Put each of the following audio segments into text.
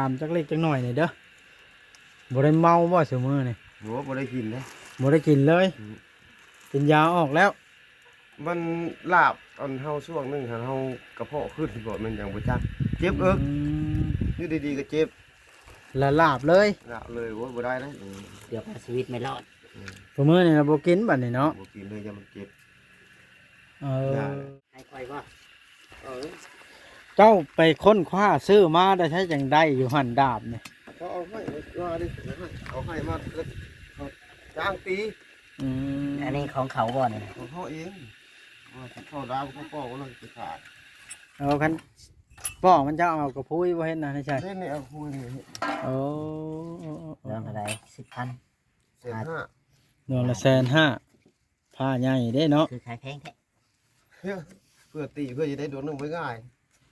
ามจักเล็กจักหน่อยนี่เด้อบ่ได้เมาบ่ซุมื้อนี่โหบ่ได้กินนะบ่ได้กินเลยกินยาออกแล้วมันลาบตอนเฮาช่วงนึงเฮากระเพาะขึ้นบ่มันยังบ่จักเจ็บเอิกอยู่ดีๆก็เจ็บละลาบเลยลาบเลยโอ้บ่ได้นะเดี๋ยวชีวิตไม่รอดซุมื้อนี่เราบ่กินบัดนี้เนาะบ่กินเลยอย่ามันเจ็บให้ค่อยว่าเจ้าไปค้นคว้าซื้อมาได้ใช้จังได๋อยู่หั่นดาบนี่เขาเอาให้ว่าดิเอาให้มาแล้วจ้างตีอันนี้ของเขาบ่เนี่ยของเขาเองว่าเขาดาวเขาป้อกว่าเราจะขาดเอาคันป้อมันจะเอากระพุ้ยบ่เห็นนะใช่เล่นนี่เอาคุยนี่โอ้เรื่องอะไร10,000 1,500ดวงละ150,000ผ้าใหญ่เด้เนาะคือขายแพงแท้เพื่อตีเพื่อจะได้ดวงนึงไว้ง่าย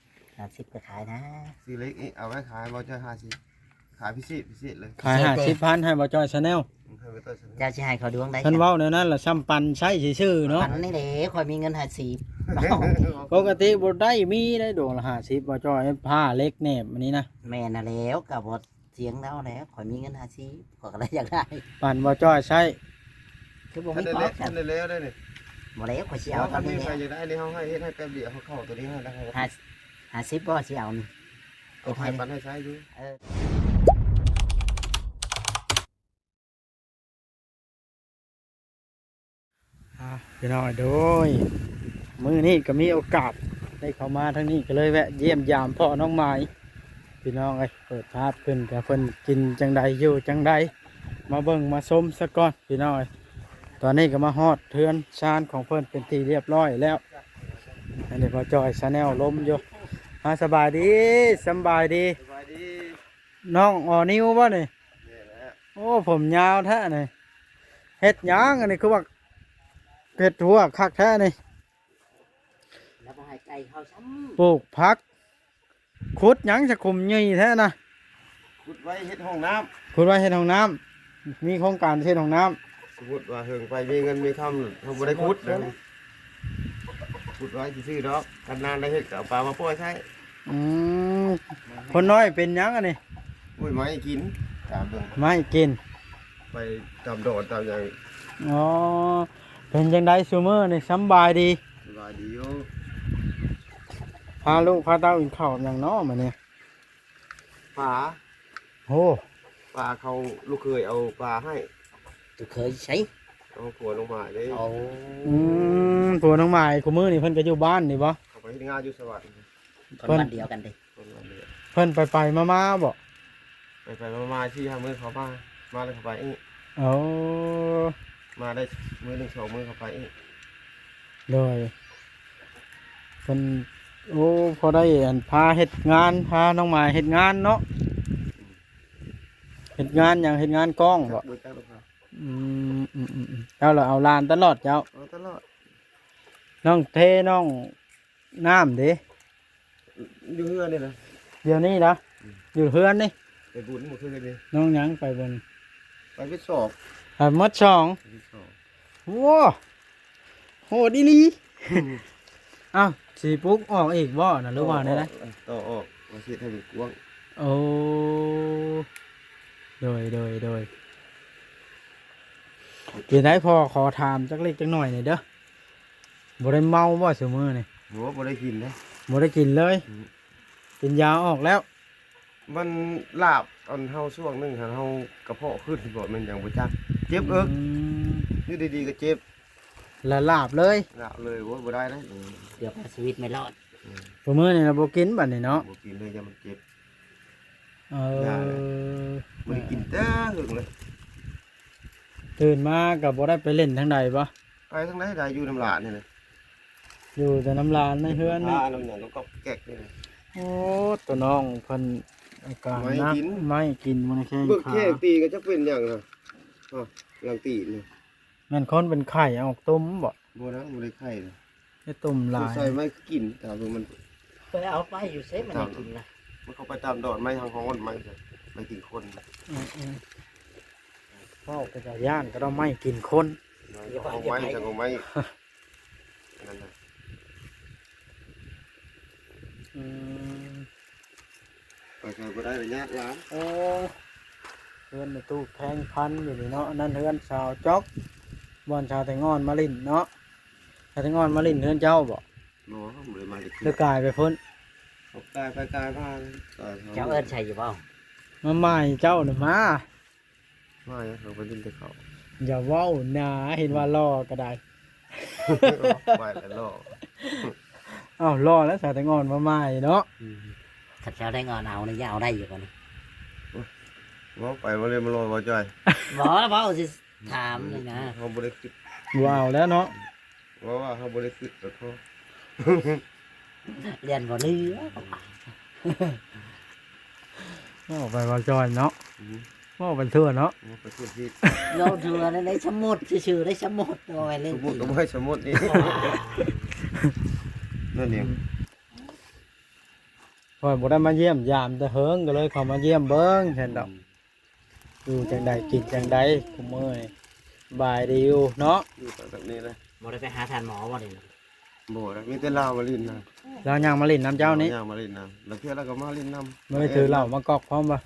50ก็ขายนะสีเล็กเอาไว้ขายบ่จะ50ขายพิเศษเลยขาย50,000ให้บ่จอยชาแนลเจ้าสิให้เขาดวงได้เพิ่นเว้าแนวนั้นล่ะซ้ำปันใช้ซื่อๆเนาะปันนี่แหละข่อยมีเงิน50ปกติบ่ได้มีได้ดวงละ50บ่จอยผ้าเล็กแหนบอันนี้นะแม่น่ะแล้วก็บ่เสียงแล้วข่อยมีเงิน50ข่อยก็เลยอยากได้ปันบ่จอยใช้คือบ่มีพอกันได้แล้วได้นี่บ่แล้วข่อยสิเอาตอนนี้ใครอยากได้นี่เฮาให้เฮ็ดให้แป๊บเดียวเฮาเข้าตัวนี้ให้ได้50บ่สิเอานี่เอาให้ปันให้ใช้อยู่พี่น้อยโดยมื้อนี้ก็มีโอกาสได้เข้ามาทางนี้ก็เลยแวะเยี่ยมยามพ่อน้องไม้พี่น้องเอ้ยเปิดภาพขึ้นกับเพิ่นกินจังใดอยู่จังใดมาเบิ่งมาชมซะก่อนพี่น้อยตอนนี้ก็มาฮอดเทือนชานของเพิ่นเป็นที่เรียบร้อยแล้วอันนี้พอจอยชาแนลลมอยู่สบายดีสบายดีน้องอ่อนิ้วบ่นี่โอ้ผมยาวแท้นี่เฮ็ดหยังอันนี้คือว่าเฮ็ดหัวคักแท้นี่แล้วบ่ให้ไก่เข้าซ้ำปลูกผักขุดหยังจะคุมใหญ่แท้นะขุดไว้เฮ็ดห้องน้ำขุดไว้เฮ็ดห้องน้ำมีโครงการเฮ็ดห้องน้ำสมมุติว่าเฮิงไปมีเงินมีคำเขาบ่ได้ขุดขุดไว้ซื่อๆดอกกันนานได้เฮ็ดก็เอาปลามาปล่อยใช้คนน้อยเป็นหยังอันนี้อุ้ยไม้กินตามเบิ่งไม้กินไปตามโดดตามอย่างอ๋อเป็นจังไดซุมื้อนี่สำบายดีสบายดีอยู่พาลูกพาเต้ากินข้าวอย่างน้อมาเนี่ยปลาโอ้ปลาเขาลูกเคยเอาปลาให้ตัวเคยใช้เอาผัวลงมาเลยผัวน้องใหม่กูมื้อนี่เพิ่นก็อยู่บ้านนี่บ่เขาไปที่งานอยู่สวัสดิ์คนบ้านเดียวกันดิเพิ่นไปมาบ่ไปมาที่ทำมือเขามาเลยเขาไปอีกมาได้มือ1 2 มือเขาไปอีกเลยเพิ่นโอ้พอได้พาเฮ็ดงานพาน้องใหม่เฮ็ดงานเนาะเฮ็ดงานอย่างเฮ็ดงานกล้องบ่เจ้าเราเอาลานตลอดเจ้าตลอดน้องเทน้องน้ำดิอยู่เฮือนนี่นะเดี๋ยวนี้นะอยู่เฮือนนี่ไปบุญหมดคืนเลยน้องยังไปบนไปพิศอบมัดว้าโหดีลีอ้าวสีปุ๊กออกอีกบ่นะหรือว่าไงนะต่อออกมาเสียให้กว้างโอ้โดยเดี๋ยวได้พอขอถามจักเล็กจักหน่อยหน่อยเด้อบ่ได้เมาบ่ซุมื้อนี่โหบ่ได้กินนะบ่ได้กินเลยกินยาออกแล้วมันลาบตอนเฮาช่วงนึงเฮากระเพาะขึ้นบ่มันยังบ่จักเจ็บเอิกอยู่ดีๆก็เจ็บละลาบเลยลาบเลยบ่ได้นะเดี๋ยวชีวิตไม่รอดมื้อนี่เราบ่กินบัดนี้เนาะบ่กินเลยอย่ามันเจ็บบ่ได้กินแต่หึงเลยตื่นมาก็บ่ได้ไปเล่นทางใดบ่ไปทางไหนได้อยู่น้ำลานนี่เลยอยู่แต่น้ำลานในเฮือนนี่น้ำหยังก็แก๊กนี่โอ้ตัวน้องเพิ่นอาการนักไม่กินมันแค่เบิกแค่ตีก็จะเป็นอย่างน่ะหลังตีนี่แม่นคนเป็นไข่เอาต้มบ่บ่นะบ่ได้ไข่เลยให้ต้มหลายใส่ไม่กินแต่มันไปเอาไปอยู่เซฟมันกินนะมันเข้าไปตามดอดไม้ทางของมันไม่กินคนเข้าไปจากย่านก็ต้องไม่กินคนเอาไม้จากเอาไม้นั่นน่ะ ไปไกลบ่ได้ระยะหล้าน โอ้เฮือนในตู้แพงพันอยู่นี่เนาะอันนั่นเฮือนชาวจ๊อกบอนชาวแตงอนมาลินเนาะชาวแตงอนมาลินเฮือนเจ้าบ่ หมอบ่ได้มาดิ หรือกายไปพ้น กายไปกายมาตาย เจ้าเอิ้นใช่อยู่บ่ มาใหม่เจ้าน่ะมา มาเขาไปดินแต่เขา อย่าเว้าหนาเห็นว่าล่อก็ได้ ไปแล้วล่อ อ้าวล่อแล้วชาวแตงอนมาใหม่เนาะ ถ้าเจ้าได้งอนเอานี่จะเอาได้อยู่บ่นี่ ว่าไปมาเลยมาลอยบ่จ่อย บ่บ่สิถามเลยนะ เขาบ่ได้คิด ว้าวแล้วเนาะ ว่าเขาบ่ได้คิดแต่เขา เรียนบ่เรือ ว่าไปว่าจอยเนาะว่าไปทั่วเนาะ ไปพูดที่ เราเถื่อได้สมุดชื่อๆได้สมุดเอาไว้เล่น สมุดก็ไม่ให้สมุดนี่นั่นเอง พอยบ่ได้มาเยี่ยมยามแต่เฮิงก็เลยเข้ามาเยี่ยมเบิ่งเห็นดอกอยู่จังใดกินจังใดคุมื้อนี่บายดีอยู่เนาะ อยู่แบบนี้เลย บ่ได้ไปหาทานหมอบ่นี่ บ่ได้มีแต่ลาวมาลินนะ แล้วยังมาเล่นน้ำเจ้านี่ ย่างมาลินนะแล้วเพื่อนเราก็มาลินน้ำ ไม่ได้ถือเหล้ามากอกพร้อมบ่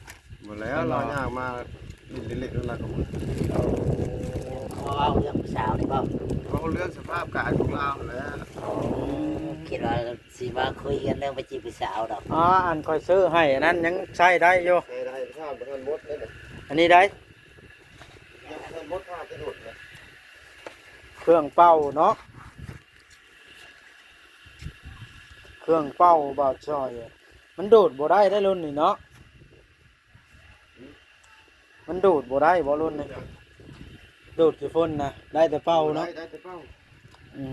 หมดแล้วเราย่างมาลินเล็กๆแล้วเราก็หมด เอาเรื่องผู้สาวนี่บ่ เขาเรื่องสภาพกายของเราแล้ว คิดว่าสิมาคุยกันเรื่องไปจีบผู้สาวดอก อ๋ออันค่อยซื้อให้อันนั้นยังใช้ได้อยู่ ใช่ได้ข้าวท่านมดเลยนะ อันนี้ได้ ยังท่านมดข้าวจะหลุดเลย เครื่องเป่าเนาะเครื่องเป่าบ่าวจอยมันดูดบ่ได้ได้รุ่นนี่เนาะมันดูดบ่ได้บ่รุ่นนี่ดูดกี่ฝนนะได้แต่เป่าเนาะ ได้แต่เป้า อื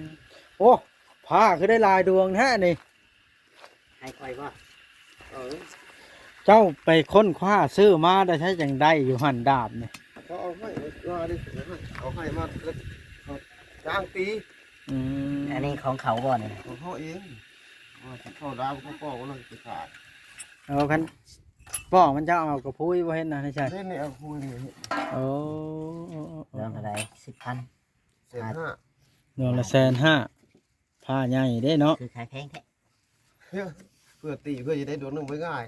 มโอ้ผ้าคือได้ลายดวงแท้นี่ ให้ค่อยบ่ เออ เจ้าไปค้นคว้าซื้อมาได้ใช้จังได้อยู่หันดาบนี่ เขาเอาให้ว่าดิเอาให้มาแล้วเขาจ้างตี อืม อันนี้ของเขาบ่นี่ ของเขาเองว่าเขาดาวเขาป้อกว่าเราจะขาด เอาคันป้อมันจะเอากระพุ้ยบ่เห็นนะนี่ใช่ เล่นนี่เอาคุยนี่ โอ้ เรื่องอะไร10,000 เศษห้า เงินละ150,000ผ้าใหญ่เด้เนาะ คือขายแพงแท้ เพื่อตีเพื่อจะได้โดนหนึ่งไว้ง่าย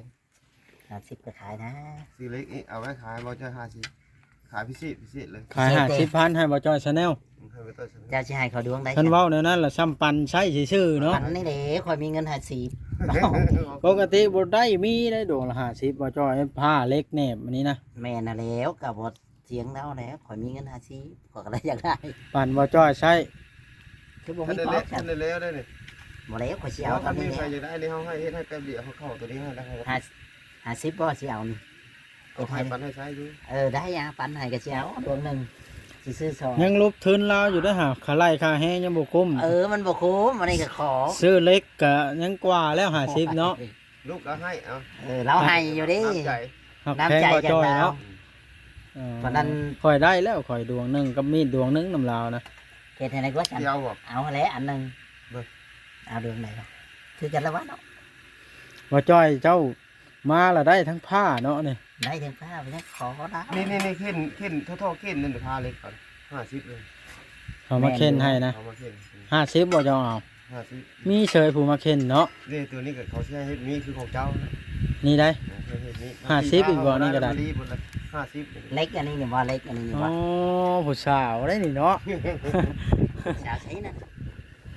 50ก็ขายนะ สีเล็กนี่เอาไว้ขายบอลจะ50ขายพิเศษเลย ขาย50,000ให้บ่จอยชาแนล ให้ไปต่อฉัน เจ้าสิให้เขาดวงได้ ท่านเว้าแนวนั้นล่ะซ้ำปันใช้ซื่อๆเนาะ ปันนี่แหละข่อยมีเงิน50 ปกติบ่ได้มีได้ดวงละ50บ่จอยผ้าเล็กแหนบอันนี้นะ แม่น่ะแล้วก็บ่เสียงแล้วแล้วข่อยมีเงิน50ข่อยก็เลยอยากได้ ปันบ่จอยใช้ คือบ่ ท่าน มี ได้ พอ เล็ก กั ท่าน นได้แล้วได้เนี่ย บ่แล้วข่อยสิ เอา เอาตอ ถ้าน มี นี้ ใครจะได้นี่เขาให้เฮ็ดให้แป๊บเดียวเขาเข้าตัวนี้ให้แล้วเขา 50บ่สิเอานี่ เอาให้ปันให้ใช้ดู ได้ยาปันให้ก็สิเอาดวงหนึงสิซื้อซอง ยังลบทุนลาวอยู่เด้อหาค่าไร่ค่าแฮงยังบ่คุ้ม มันบ่คุ้มอันนี้ก็ขอ ซื้อเล็กก็ยังกว่าแล้ว50เนาะ ลูกก็ให้เอา เราให้อยู่ดิ น้ำใจ หัก น้ำ แพง ใจ บ่ จาก จอย เรา เนาะ ตอนนั้น ข่อยได้แล้วข่อยดวงหนึงกับมีดดวงหนึงนำลาวนะ เฮ็ดให้ได้กว่าฉัน เดียวบอก เอาแล้วอันหนึง เบิ่ง เอาดวงไหนล่ะคือกันแล้ววะเนาะ บ่จอยเจ้ามาละได้ทั้งผ้าเนาะนี่ ได้ถึงผ้าไปแล้วขอได้ นี่เข้นท่อเข้นนั่นพาเล็กก่อน50เลย เขามาเค้นให้นะ เอามาเข้น 50บ่เจ้าเอา 50 มีเฉยผู้มาเค้นเนาะ นี่ตัวนี้ก็เขาใช้เฮ็ดมีคือของเจ้านะ นี่ได้ เฮ็ดมี 50อีกบ่นี่ก็ได้ 50 เล็กอันนี้นี่บ่เล็กอันนี้นี่ อ๋อ บ่ ผู้สาวได้นี่เนาะ สาวใช้นั่น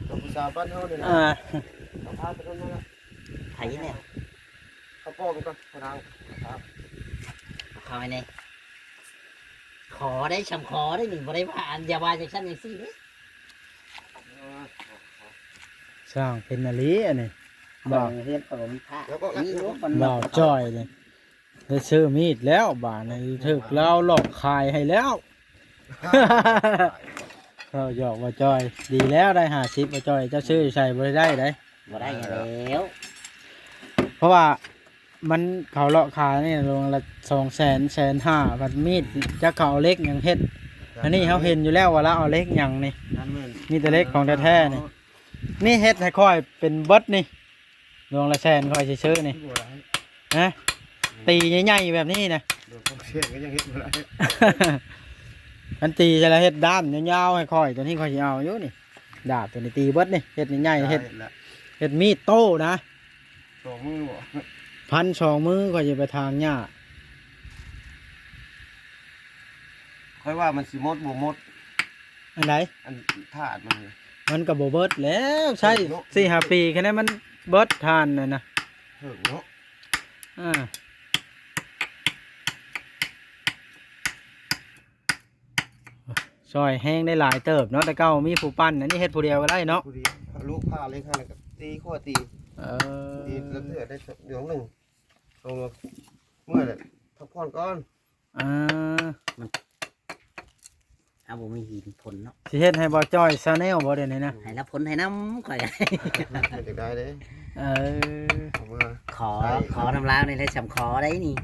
กับผู้สาวบ้านเฮาเนี่ยนะ อ่า เขาพาไปตรงนั้นละ ไผเนี่ย เขาป้อมันก็เขาทางครับ เข้าไปในขอได้ชำขอได้นี่บ่ได้ว่าอันอย่าว่าจังซั่นจังซี่เด้ สร้างเป็นอลีอันนี้บ่าว เฮ็ดขนมผ้านี่รู้มัน บ่าวจ้อยนี่ได้ซื้อมีดแล้วบาดนี้ถึกแล้วหลอกขายให้แล้ว เราหยอกว่าจ้อย ดีแล้วได้50ว่าจ้อยเจ้าซื้อใส่บ่ได้ได้ บ่ได้แล้ว เพราะว่ามันเขาเลาะขายนี่ลงละ200,000 150,000บัดมีดจะเขาเอาเล็กหยังเฮ็ดอันนี้เขาเห็นอยู่แล้วว่าเราเอาเล็กหยังนี่ นั่นแม่น มีแต่เล็กของแท้ๆนี่ นี่เฮ็ดให้ค่อยเป็นเบิดนี่ลงละแสนค่อยสิซื้อนี่ บ่ได้ นะตีใหญ่ๆแบบนี้นะ เดี๋ยวเขาเสียงก็ยังเฮ็ดบ่ได้ มันตีจะละเฮ็ดด้ามยาวๆให้ค่อยตัวนี้ค่อยสิเอาอยู่นี่ดาบตัวนี้ตีเบิดนี่เฮ็ดใหญ่ๆเฮ็ด ละ เฮ็ดมีดโต้นะ สองมือบ่ พันสองมือก็จะไปทางหญ้า ค่อยว่ามันสิหมดบ่หมด อันไหน อันธาตุมันนี่ มันก็บ่เบิดแล้วใช่ เนาะ 4-5 ปีแค่นั้นมันเบิดทานน่ะนะ เถิงเนาะ อ่าซอยแห้งได้หลายเติบเนาะแต่เก่ามีผู้ปั้นอันนี้เฮ็ดผู้เดียวก็ได้เนาะ ผู้เดียวลูกผ้าเล็กข้างนั้นก็ตีข้อตี เอ ตี อ แล้วเถื่อได้เดี๋ยวหนึงลงมาเมื่อน่ะพักผ่อนก่อน อ่า เอาบ่มีหินผลเนาะ สิเฮ็ดให้บ่จ้อยซาแนลบ่เดี๋ยวนี้นะ ให้รับผลให้น้ำข่อยก็ ไม่ได้ได้เด้ เออ ผมว่า ขอน้ำลาวนี่เลยสำขอได้นี่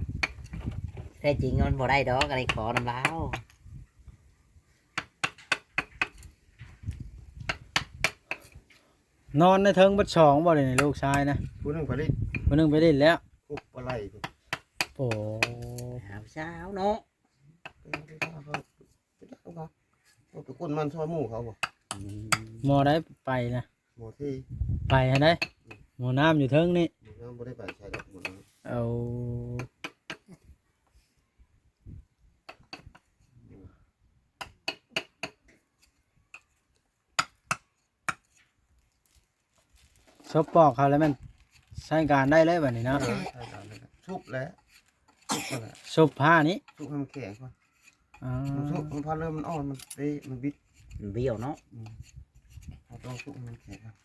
แท้จริงมันบ่ได้ดอกอะไรขอน้ำลาว นอนในเทิงเบัดสองบ่เดี๋ยวนี้ลูกชายนะ ผู้หนึงไปได้ มื้อนึงไปเล่นแล้ว คุบอะไร โอ้ หาเช้าเนาะ ไปจักเขาไปก้นมันซอยหมู่เขาบ่ หมอได้ไปนะ หมู่ที่ ไปให้ได้หมอน้ำอยู่เทิงนี่ หมู่นั้นบ่ได้ไปใช้ดอกหมู่นั้น เอาซบปอกเขาแล้วมันใช้การได้เลยแบบนี้เนาะ ใช่ครับชุบแล้วชุบแล้ว ซุปผ้านี้ ชุบให้มันแข็งก่อน อ๋อ มันชุบมันพอเริ่มมันอ่อนมันเตะมันบิด มันเบี้ยวเนาะ เราต้องชุบให้มันแข็งก่อน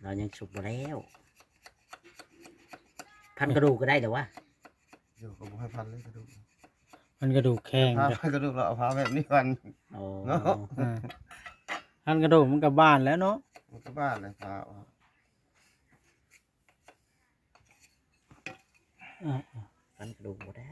เรายังสุกบ่แล้ว พันกระดูกก็ได้แต่ว่า เดี๋ยวก็บ่ให้พันเลยกระดูก มันกระดูกแข็ง พา จ้ะ กระดูกเราเอาพาแบบนี้กัน โอ้ เนาะ อ่าท่านกระดูกมันกับบ้านแล้วเนาะ มันก็บ้านเลยพาเอา อ่า พันกระดูกบ่ได้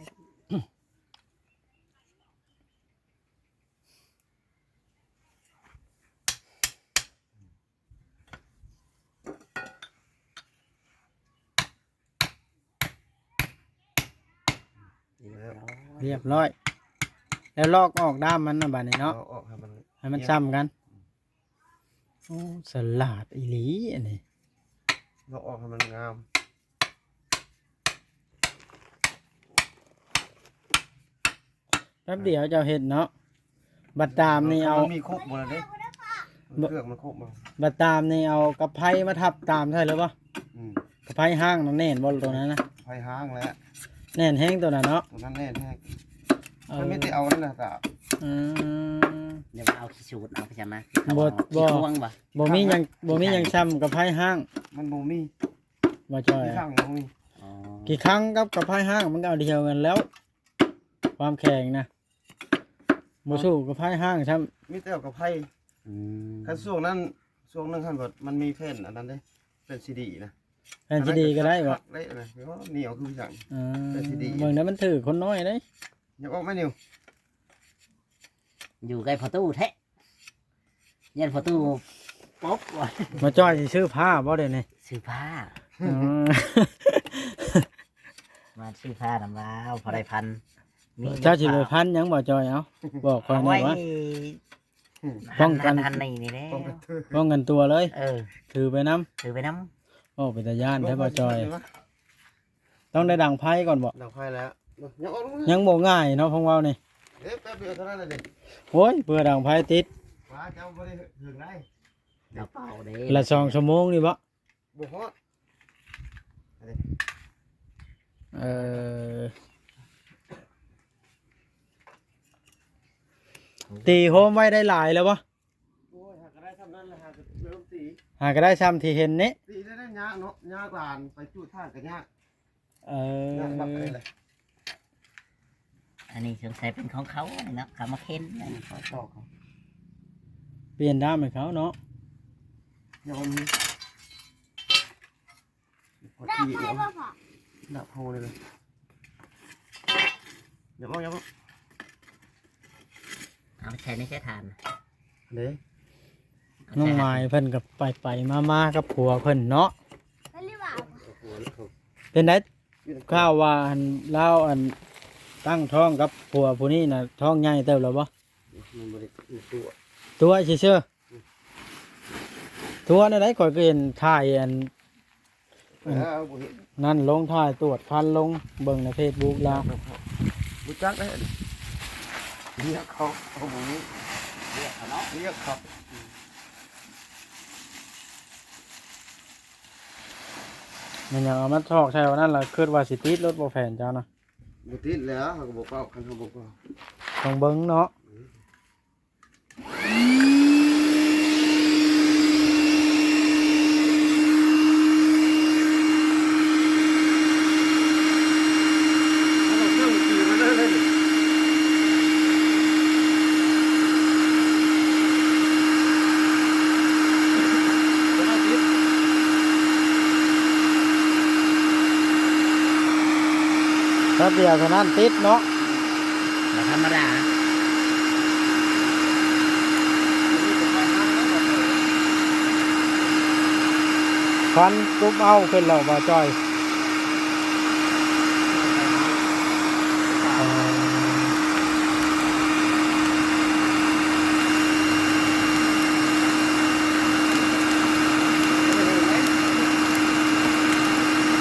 เรียบร้อย เรียบร้อย แล้วลอกออกด้ามมันนะบ้านนี้เนาะ เอาออกให้มัน ให้มันซ้ำกันโอ้สลัดอีหลีอันนี้ เราออกให้มันงาม แป๊บเดียวเจ้าเห็ดเนาะบัดตามนี่เอา มันมีครบหมดเลยเด้เครื่องมันครบหมด บัดตามนี่เอากระไพมาทับตามใช่หรือเปล่า อืม กระไพห้างนั่นแน่นบอลตัวนั้นนะ ไฟห้างแล้ว แน่นแห้งตัวนั้นเนาะ ตรงนั้นแน่แท้ เออ มันไม่ได้เอานั่นน่ะตา อืม เดี๋ยวมาเอาขี้สูตรเอาไปใช่ไหม บ่ ขี้พวงบ่ บ่มีหยังซ้ำกระไพห้าง มันบ่มี บ่จ้อย ที่ข้างบ่มี อ๋อ กี่ครั้งกับกระไพห้างมันก็เอาเดียวกันแล้ว ความแข็งนะบ่สู้กระไพห้างซ้ มีแต่กับไผ่ อืม คันช่วงนั้นช่วงนึงคันว่ามันมีแผ่นอันนั้นเด้เป็นซีดีนะ ำแผ่นที่ดีก็ได้บ่ ได้นะเพราะว่าเหนียวคืออย่าง อืม แผ่นที่ดี เบิ่งนั้นมันถือคนน้อยเด้ อย่าออกไม่เหนียว อยู่ใกล้ประตูแท้ยันประตูป๊อบว่ะ มาจ้อยสิซื้อผ้าบ่เด้นี่ ซื้อผ้า อืม มาซื้อผ้าน้ำลาวพอได้พันมี เจ้าสิไปพันหยังบ่จ้อยเอ้าบอกข่อย เอา หน่อ ไว้ ยว่า ป้ ป้ อ อง ง กั กัน นทันนี่นี่แหล้ว ต้องกระเทือ ป้องกันตัวเลย เออ ถือไปน้ ถือไปน้ ำโอ้เป็นตาย่านแท้บ่จ้อย ต้องได้ดังไพ่ก่อนบ่ ดังไฟแล้วยังออก ยังบ่ง่ายเนาะของเว้านี่ เอ๊ะแป๊บเดียวเท่านั้นเลย โอ้ยเพื่อดังไพ่ติด ว้าเจ้าบ่ได้ถึงได้ ำกระเป๋าเด้ ละ2ชั่วโมงนี่บ่ บ่ฮอด เออตีโฮมไว้ได้หลายแล้วบ่ โอ้ยหากก็ได้ทำนั้นแหละหากก็เริ่มตี หาก็ได้ซ้ำที่เห็นนี่ ตีได้ยากเนาะยากหลานไปจุดท่ากันยาก เอย ากบัก อ เลยเลย อันนี้สงสัยเป็นของเขาเนี่ยนะเขามาเค้นนะ ขอตอกเขา เปลี่ยนด้ามให้เขาเนาะ ยอมนี้กดทีเนาะดับโฮเลยอย่ามองอย่ามอง เอาไปใช้ในใช้ทาน เด้ น้องไม้เพิ่นกับไปมากับผัวเพิ่นเนาะเป็นไดข้าวว่าอันเล่าอันตั้งท้องกับผัวผู้นี้น่ะท้องใหญ่เติบแล้วบ่ มันบริตัว ตัวเชื่อๆตัวนั่นได้ข่อยก็เห็นถ่ายอัน แล้วบ่เห็น นั่นลงถ่ายตรวจคันลงเบิ่งใน Facebook ลาว บ่จักได้เรียกเขาเอาบ่รู้ เรียกเขาเนาะ เรียกเขา มันยังเอามาทอกใช่ว่านั่นล่ะคิดว่าสิติดรถบ่แผนเจ้านะ บ่ติดแล้วเขาก็บ่เป้าคันเขาบ่เป้า ต้องเบิ่งเนาะ เอาเครื่องขี่มาเลย แป๊บเดียวเท่านั้นติดเนาะ บ่ธรรมดา คันกรุ๊บเอาขึ้นแล้วบ่จ้อยเอ่อ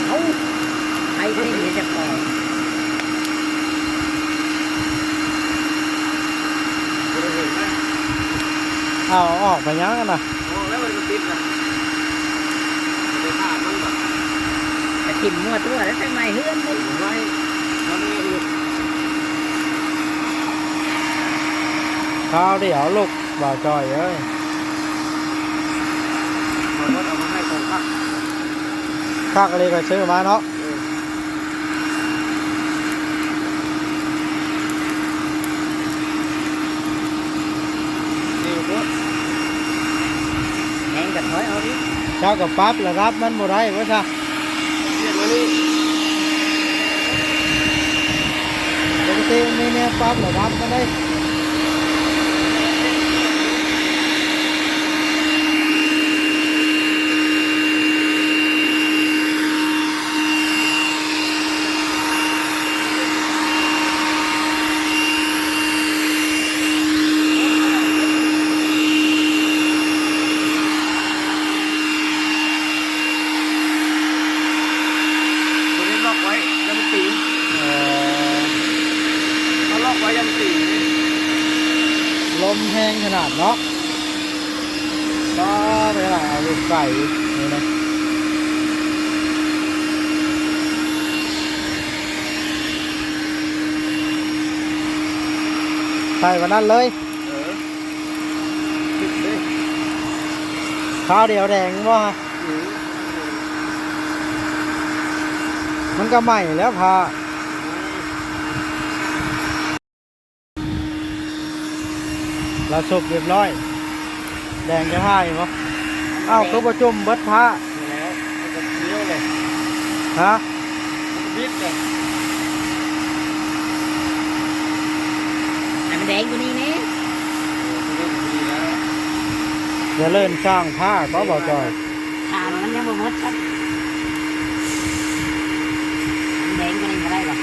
เอ้าใครเล่นจะปล่อย เอาออกไปยังกันนะ แล้วมันติดนะไปพามันแบบ จะกินมั่วตัวแล้วทำไมเฮือนมึง ไว้แล้วนี่ดู ข้าวเดี๋ยวลูกบ่าวจอยเอ้ย มันก็เอามาให้ของพัก ข้ากเลยก็ซื้อมาเนาะ นี่ก็ แหงกับถอยเอาดิ เจ้ากับปั๊บแล้วรับมันบ่ได้เว้ยจ้ะ เรียกมานี่ ปกติมีเนี่ยปั๊บแล้วรับมันได้ตัวนี้ล็อกไว้ยังมันตี เอ่อ ถ้าล็อกไว้ยังตี ลมแห้งขนาดเนาะก็ไปหาเอาลูกไก่นี่นะใส่วันนั้นเลย ติดเลย ข้าวเดียวแดงบ่ฮะมันก็ใหม่แล้วพาเราสุกเรียบร้อย แดงจะให้บ่เอ้าคือประจุมเบิดพา แล้วมันก็เลี้ยวเลย ฮะ มันบิดเลย ให้มันแดงกว่านี้เนี่ย อย่าเล่นสร้างผ้าก็บอกจอย ขามันยังบ่หมดครับแดงกว่านี้ก็ได้หรอ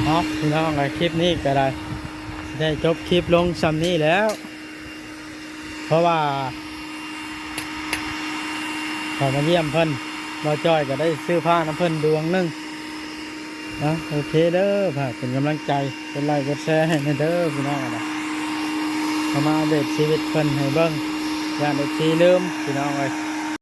เนาะพี่น้องไอ้คลิปนี้ก็ได้จบคลิปลงซ้ำนี้แล้ว เพราะว่าขอมาเยี่ยมเพิ่นเราจอยก็ได้ซื้อผ้าน้ำเพิ่นดวงหนึงนะโอเคเด้อฝากเป็นกำลังใจกดไลค์กดแชร์ให้ในเด้อพี่น้องนะเข้ามาอัปเดตชีวิตเพิ่นให้เบิ่งอย่าได้ทีลืมพี่น้องเอ้ย